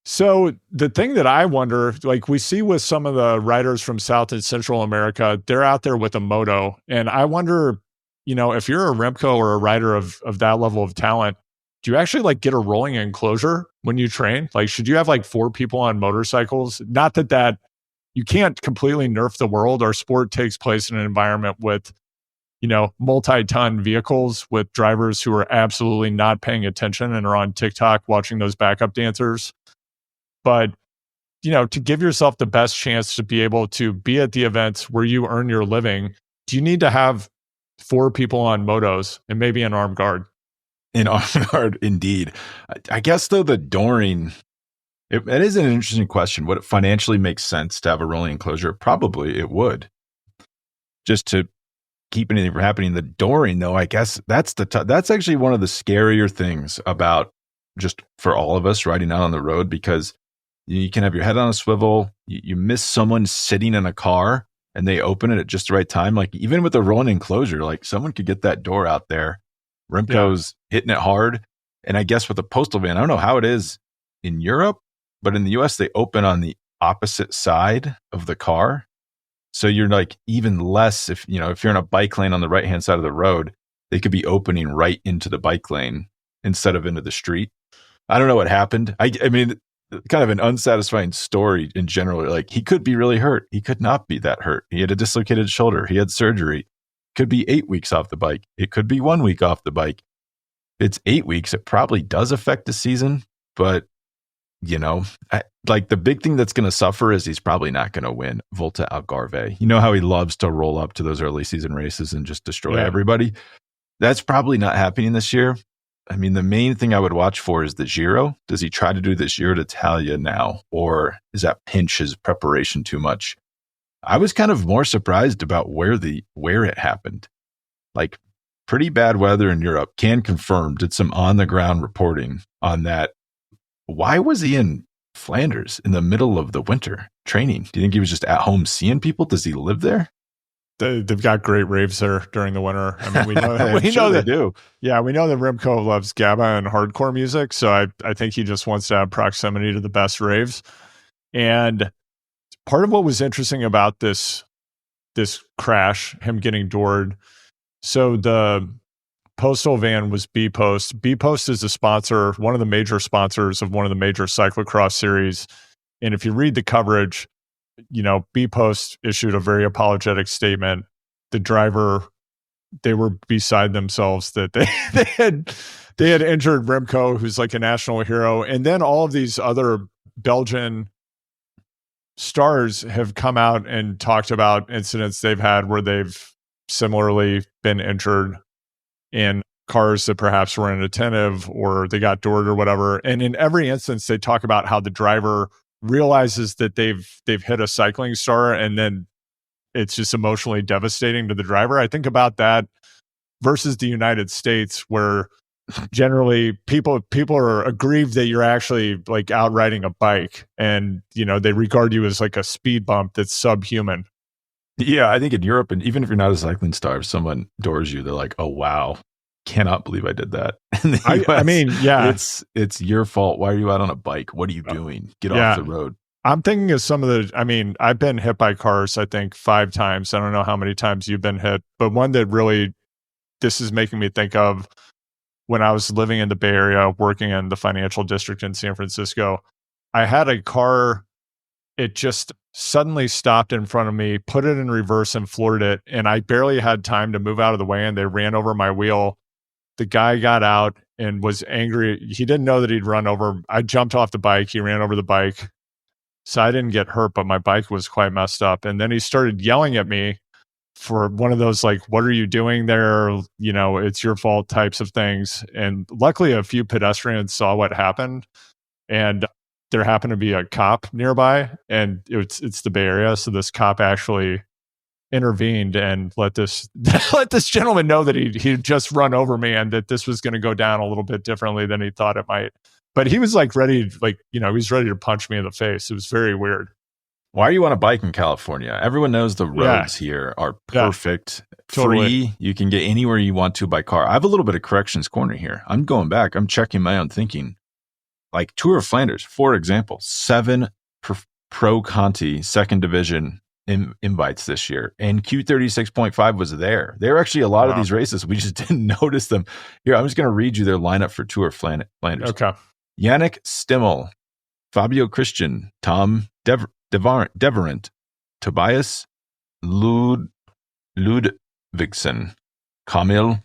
So the thing that I wonder, like we see with some of the riders from South and Central America, they're out there with a moto. And I wonder, if you're a Remco or a rider of that level of talent, do you actually like get a rolling enclosure when you train? Like, should you have like 4 people on motorcycles? Not that you can't completely nerf the world. Our sport takes place in an environment with, multi-ton vehicles with drivers who are absolutely not paying attention and are on TikTok watching those backup dancers. But, to give yourself the best chance to be able to be at the events where you earn your living, do you need to have 4 people on motos and maybe an armed guard? In armed guard, indeed. I guess, though, the dooring, it is an interesting question. Would it financially make sense to have a rolling enclosure? Probably it would. Just to keep anything from happening. The dooring, though, I guess that's actually one of the scarier things about just for all of us riding out on the road, because you can have your head on a swivel. You miss someone sitting in a car and they open it at just the right time. Like even with a rolling enclosure, like someone could get that door out there. Remco's hitting it hard. And I guess with a postal van, I don't know how it is in Europe, but in the US, they open on the opposite side of the car. So you're like even less if you're in a bike lane on the right-hand side of the road, they could be opening right into the bike lane instead of into the street. I don't know what happened. I mean, kind of an unsatisfying story in general. Like he could be really hurt. He could not be that hurt. He had a dislocated shoulder. He had surgery. Could be 8 weeks off the bike. It could be 1 week off the bike. If it's 8 weeks, it probably does affect the season. But, the big thing that's going to suffer is he's probably not going to win Volta ao Algarve. You know how he loves to roll up to those early season races and just destroy everybody? That's probably not happening this year. I mean, the main thing I would watch for is the Giro. Does he try to do the Giro d'Italia now? Or is that pinch his preparation too much? I was kind of more surprised about where it happened. Like pretty bad weather in Europe. Can confirm, did some on the ground reporting on that. Why was he in Flanders in the middle of the winter training? Do you think he was just at home seeing people? Does he live there? They've got great raves there during the winter. I mean, we know, they do. Yeah, we know that Remco loves GABA and hardcore music, so I think he just wants to have proximity to the best raves. And part of what was interesting about this crash, him getting doored, so the postal van was B-Post. B-Post is a sponsor, one of the major sponsors of one of the major cyclocross series. And if you read the coverage, B-Post issued a very apologetic statement. The driver, they were beside themselves that they had injured Remco, who's like a national hero. And then all of these other Belgian stars have come out and talked about incidents they've had where they've similarly been injured in cars that perhaps were inattentive or they got doored or whatever. And in every instance, they talk about how the driver realizes that they've hit a cycling star, and then it's just emotionally devastating to the driver. I think about that versus the United States, where generally people are aggrieved that you're actually like out riding a bike, and they regard you as like a speed bump that's subhuman. Yeah, I think in Europe, and even if you're not a cycling star, if someone doors you, they're like, "Oh wow, cannot believe I did that." In the US, I mean, yeah, it's your fault. Why are you out on a bike? What are you doing? Get off the road. I'm thinking of some of the. I mean, I've been hit by cars, I think 5 times. I don't know how many times you've been hit, but one that really this is making me think of when I was living in the Bay Area, working in the financial district in San Francisco. I had a car. It just suddenly stopped in front of me, put it in reverse and floored it. And I barely had time to move out of the way, and they ran over my wheel. The guy got out and was angry. He didn't know that he'd run over. I jumped off the bike. He ran over the bike. So I didn't get hurt, but my bike was quite messed up. And then he started yelling at me for one of those, like, what are you doing there? You know, it's your fault types of things. And luckily, a few pedestrians saw what happened. And there happened to be a cop nearby, and it's the Bay Area. So this cop actually intervened and let this gentleman know that he'd just run over me and that this was going to go down a little bit differently than he thought it might. But he was like ready, like, you know, he was ready to punch me in the face. It was very weird. Why are you on a bike in California? Everyone knows the roads here are perfect, totally. free. You can get anywhere you want to by car. I have a little bit of corrections corner here. I'm going back. I'm checking my own thinking. Like Tour of Flanders, for example, 7 Pro Conti second division invites this year, and Q36.5 was there. There are actually a lot of these races. We just didn't notice them. Here, I'm just going to read you their lineup for Tour of Flanders. Okay. Yannick Stimmel, Fabio Christian, Tom Deverant, Tobias Ludvigsen, Kamil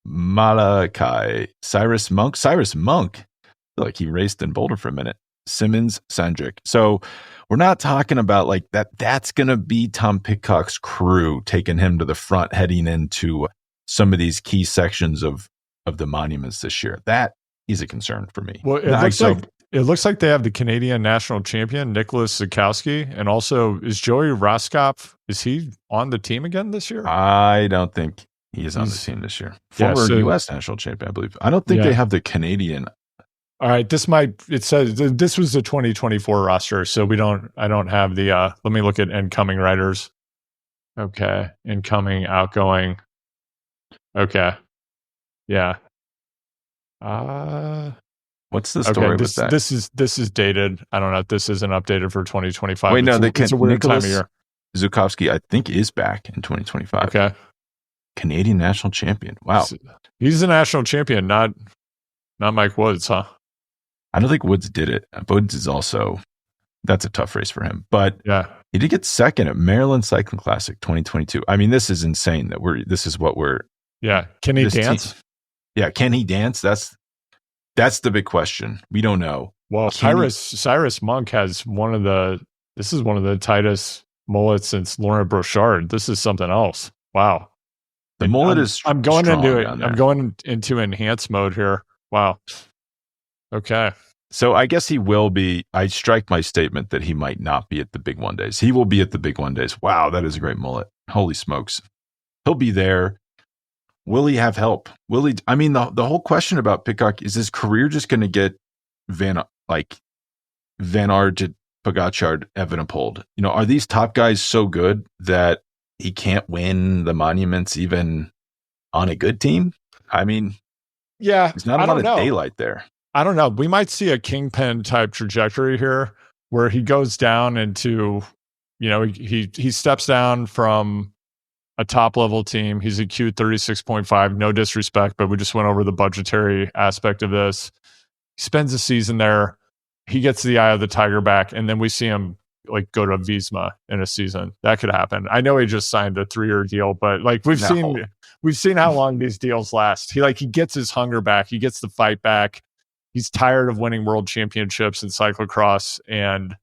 Malachi, Cyrus Monk. I feel like he raced in Boulder for a minute. Simmons, Sandrick. So we're not talking about like that. That's going to be Tom Pidcock's crew taking him to the front, heading into some of these key sections of the monuments this year. That is a concern for me. Well, it looks like they have the Canadian national champion, Nicholas Zukowski, and also is Joey Roskopf, is he on the team again this year? I don't think he is on the team this year. Former U.S. national champion, I believe. I don't think they have the Canadian. All right, it says this was the 2024 roster, so I don't have the, let me look at incoming riders. Okay, incoming, outgoing. Okay, yeah. What's the story with that? This is dated. I don't know. This isn't updated for 2025. Wait, no, it's a weird time of year. Zukowski, I think, is back in 2025. Okay. Canadian national champion. Wow. He's the national champion, not Mike Woods, huh? I don't think Woods did it. Woods is also, that's a tough race for him. But yeah, he did get second at Maryland Cycling Classic 2022. I mean, this is insane that yeah. Can he dance? Yeah. Can he dance? That's the big question. We don't know. Well, Cyrus Monk has one of the tightest mullets since Laurent Brochard. This is something else. Wow. The mullet is I'm going into it. I'm going into enhanced mode here. Wow. Okay. So I guess he will be. I strike my statement that he might not be at the big one days. He will be at the big one days. Wow, that is a great mullet. Holy smokes. He'll be there. Will he have help? Will he? I mean, the whole question about Pidcock is his career just going to get Van Aert, Pogacar, Evenepoel? You know, are these top guys so good that he can't win the monuments even on a good team? I mean, yeah, there's not a lot of daylight there. I don't know. We might see a kingpin type trajectory here where he goes down into, you know, he steps down from a top level team. He's a Q36.5, no disrespect, but we just went over the budgetary aspect of this. He spends a season there. He gets the eye of the tiger back, and then we see him like go to Visma in a season. That could happen. I know he just signed a 3-year deal, but like we've seen how long these deals last. He gets his hunger back. He gets the fight back. He's tired of winning world championships in cyclocross and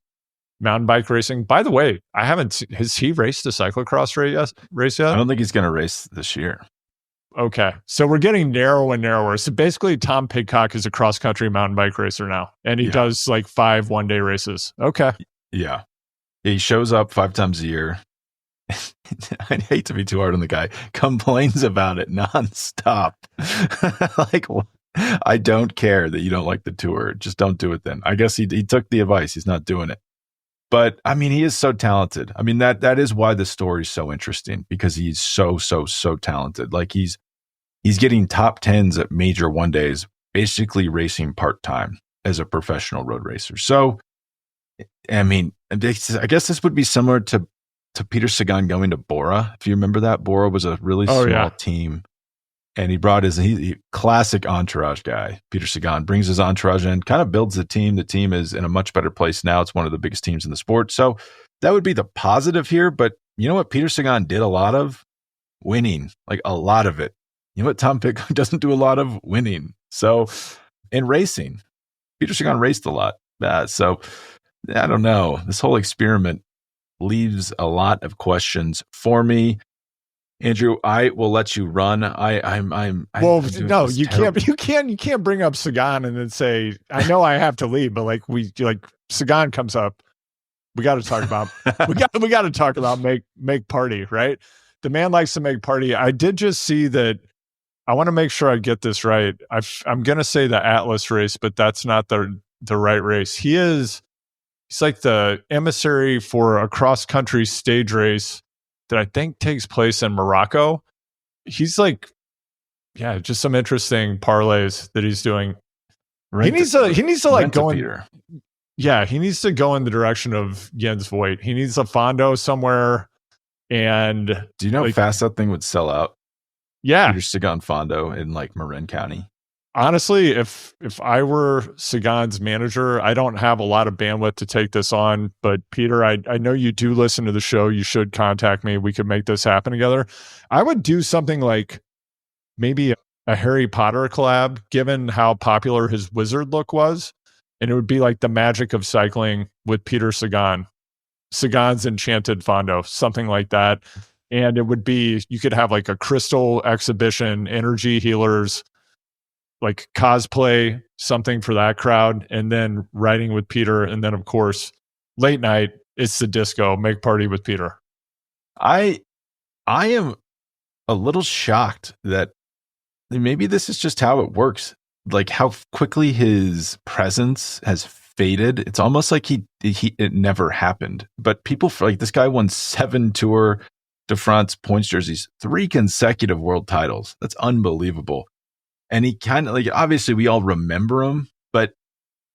mountain bike racing. By the way, has he raced a cyclocross race yet? I don't think he's going to race this year. Okay. So we're getting narrower and narrower. So basically Tom Pidcock is a cross country mountain bike racer now, and he does like 5 one-day races. Okay. Yeah. He shows up 5 times a year. I hate to be too hard on the guy. Complains about it nonstop. Like, I don't care that you don't like the tour. Just don't do it then. I guess he took the advice. He's not doing it. But I mean, he is so talented. I mean, that is why the story is so interesting, because he's so talented. Like he's getting top 10s at major one days, basically racing part-time as a professional road racer. So, I mean, I guess this would be similar to Peter Sagan going to Bora. If you remember that, Bora was a really small team. And he brought his classic entourage guy. Peter Sagan brings his entourage in, kind of builds the team. The team is in a much better place now. It's one of the biggest teams in the sport. So that would be the positive here. But you know what Peter Sagan did a lot of? Winning, like a lot of it. you know what? Tom Pidcock doesn't do a lot of winning. So in racing, Peter Sagan raced a lot. So I don't know. This whole experiment leaves a lot of questions for me. Andrew, I will let you run. Well, no, you can't bring up Sagan and then say, I know I have to leave, but like Sagan comes up. We got to talk about we got to talk about make party, right? The man likes to make party. I did just see that. I want to make sure I get this right. I'm going to say the Atlas race, but that's not the right race. He's like the emissary for a cross country stage race that I think takes place in Morocco. He's like, yeah, just some interesting parlays that he's doing. He needs to like go in. Yeah, he needs to go in the direction of Jens Voigt. He needs a Fondo somewhere. And do you know how fast that thing would sell out? Yeah, Peter Sagan Fondo in like Marin County. Honestly, if I were Sagan's manager, I don't have a lot of bandwidth to take this on. But Peter, I know you do listen to the show. You should contact me. We could make this happen together. I would do something like maybe a Harry Potter collab, given how popular his wizard look was. And it would be like the magic of cycling with Peter Sagan, Sagan's Enchanted Fondo, something like that. And it would be, you could have like a crystal exhibition, energy healers, like cosplay, something for that crowd, and then riding with Peter. And then, of course, late night, it's the disco, make party with Peter. I am a little shocked that maybe this is just how it works. Like how quickly his presence has faded. It's almost like it never happened. But people, like this guy won 7 Tour de France points jerseys, 3 consecutive world titles. That's unbelievable. And he kind of like, obviously we all remember him, but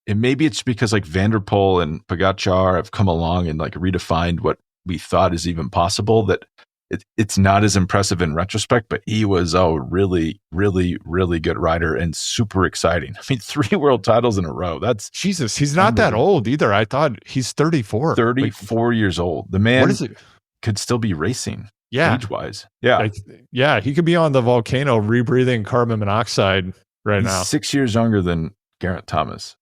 maybe it's because like Van der Poel and Pogacar have come along and like redefined what we thought is even possible, that it's not as impressive in retrospect, but he was a really, really, really good rider and super exciting. I mean, 3 world titles in a row. That's Jesus. He's not that old either. I thought he's 34. 34 years old. The man could still be racing. Yeah. Age-wise. Yeah. He could be on the volcano rebreathing carbon monoxide right now. 6 years younger than Geraint Thomas.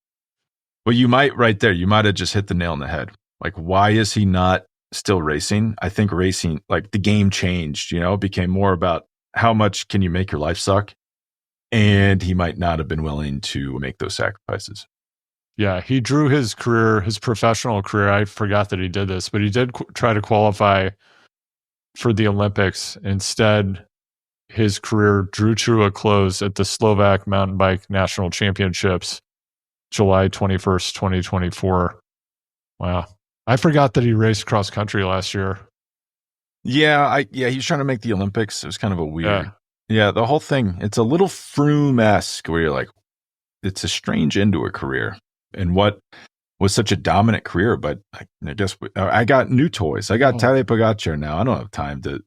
Well, you might have just hit the nail on the head. Like, why is he not still racing? I think racing, like the game changed, it became more about how much can you make your life suck? And he might not have been willing to make those sacrifices. Yeah, he drew his professional career. I forgot that he did this, but he did try to qualify for the Olympics. Instead, his career drew to a close at the Slovak Mountain Bike National Championships, July 21st, 2024. Wow. I forgot that he raced cross country last year. Yeah, he was trying to make the Olympics. It was kind of a weird. Yeah, the whole thing, it's a little Froome-esque where you're like, it's a strange end to a career. And what was such a dominant career, but I guess I got new toys. I got Tadej Pogacar now. I don't have time to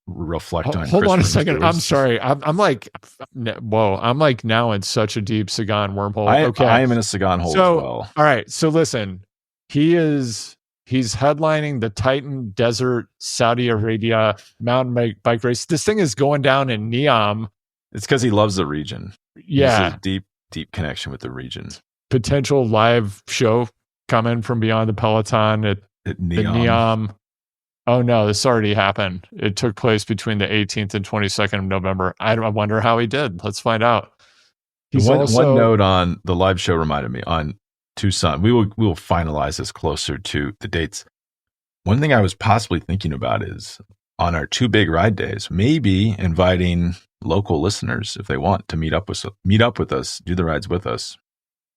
reflect on. Hold on a second. I'm sorry. I'm like, whoa. I'm like now in such a deep Sagan wormhole. I am in a Sagan hole as well. All right. So listen, he's headlining the Titan Desert Saudi Arabia mountain bike race. This thing is going down in Niam. It's because he loves the region. Yeah, a deep connection with the region. Potential live show coming from beyond the Peloton at Niam. Oh no, this already happened. It took place between the 18th and 22nd of November. I wonder how he did. Let's find out. One note on the live show reminded me on Tucson. We will finalize this closer to the dates. One thing I was possibly thinking about is on our 2 big ride days, maybe inviting local listeners if they want to meet up with us, do the rides with us,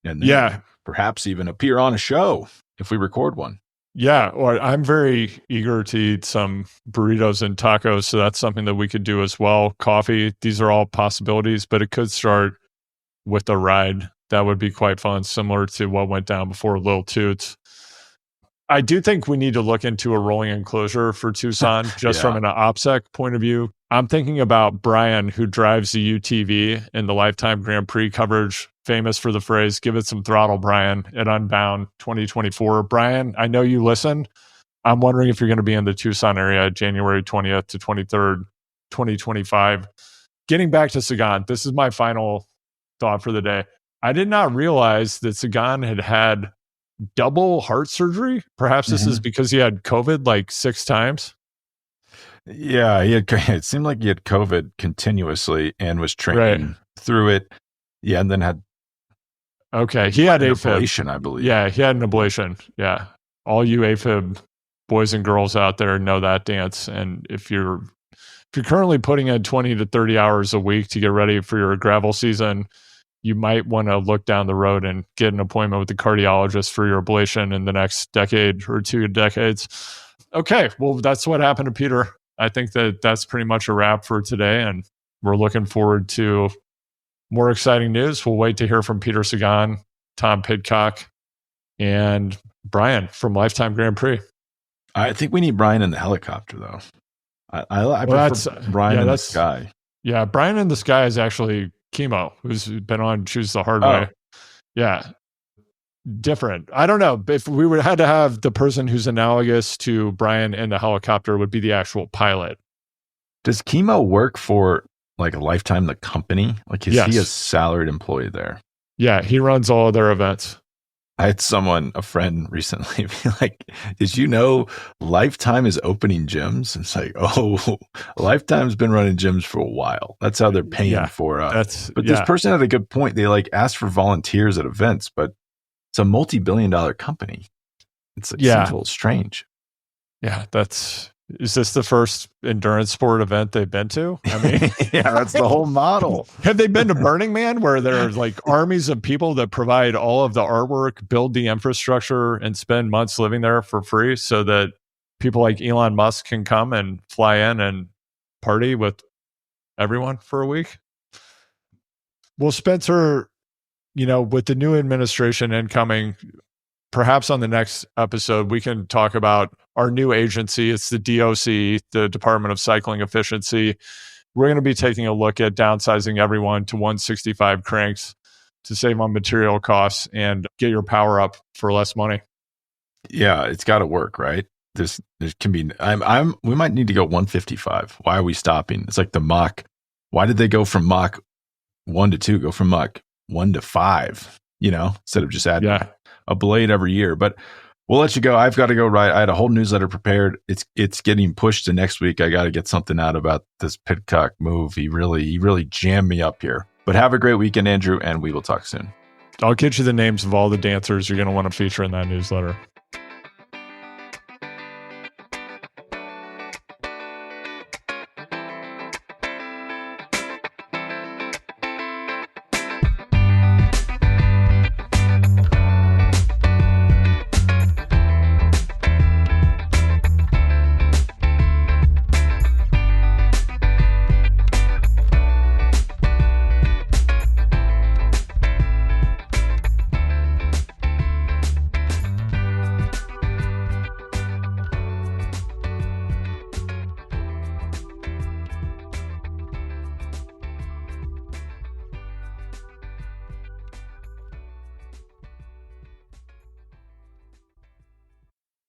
and then perhaps even appear on a show if we record one. Yeah, or I'm very eager to eat some burritos and tacos, so that's something that we could do as well. Coffee, these are all possibilities, but it could start with a ride. That would be quite fun, similar to what went down before Lil Toots. I do think we need to look into a rolling enclosure for Tucson, just from an OPSEC point of view. I'm thinking about Brian, who drives the UTV in the Lifetime Grand Prix coverage, famous for the phrase, "Give it some throttle, Brian," at Unbound 2024. Brian, I know you listen. I'm wondering if you're going to be in the Tucson area January 20th to 23rd, 2025. getting back to Sagan, this is my final thought for the day. I did not realize that Sagan had double heart surgery. Perhaps this is because he had COVID like 6 times. Yeah, it seemed like he had COVID continuously and was training through it. Yeah, and then had he had an AFib. ablation, I believe. Yeah, he had an ablation. Yeah, all you AFib boys and girls out there know that dance. And if you're currently putting in 20 to 30 hours a week to get ready for your gravel season, you might want to look down the road and get an appointment with the cardiologist for your ablation in the next decade or 2 decades. Okay, well, that's what happened to Peter. I think that's pretty much a wrap for today, and we're looking forward to more exciting news. We'll wait to hear from Peter Sagan, Tom Pidcock, and Brian from Lifetime Grand Prix. I think we need Brian in the helicopter, though. I prefer Brian in the sky. Yeah, Brian in the sky is actually Chemo, who's been on Choose the Hard Way. Yeah. Different. I don't know. If we had to have the person who's analogous to Brian in the helicopter would be the actual pilot. Does Chemo work for like a Lifetime, the company? Like, is he a salaried employee there? Yeah, he runs all of their events. I had a friend recently be like, did you know Lifetime is opening gyms? It's like, Lifetime's been running gyms for a while. That's how they're paying for us. But this person had a good point. They like asked for volunteers at events, but it's a multi-billion-dollar company. It seems a little strange. Yeah, is this the first endurance sport event they've been to? I mean, that's the whole model. Have they been to Burning Man, where there are like armies of people that provide all of the artwork, build the infrastructure, and spend months living there for free so that people like Elon Musk can come and fly in and party with everyone for a week? Well, Spencer, with the new administration incoming, perhaps on the next episode, we can talk about our new agency. It's the DOC, the Department of Cycling Efficiency. We're going to be taking a look at downsizing everyone to 165 cranks to save on material costs and get your power up for less money. Yeah, it's got to work, right? There can be. We might need to go 155. Why are we stopping? It's like the Mach. Why did they go from Mach 1 to 2? Go from Mach 1 to 5. Instead of just adding a blade every year. But we'll let you go. I've got to go. I had a whole newsletter prepared. It's getting pushed to next week. I got to get something out about this Pidcock move. He really jammed me up here. But have a great weekend, Andrew, and we will talk soon. I'll get you the names of all the dancers you're going to want to feature in that newsletter.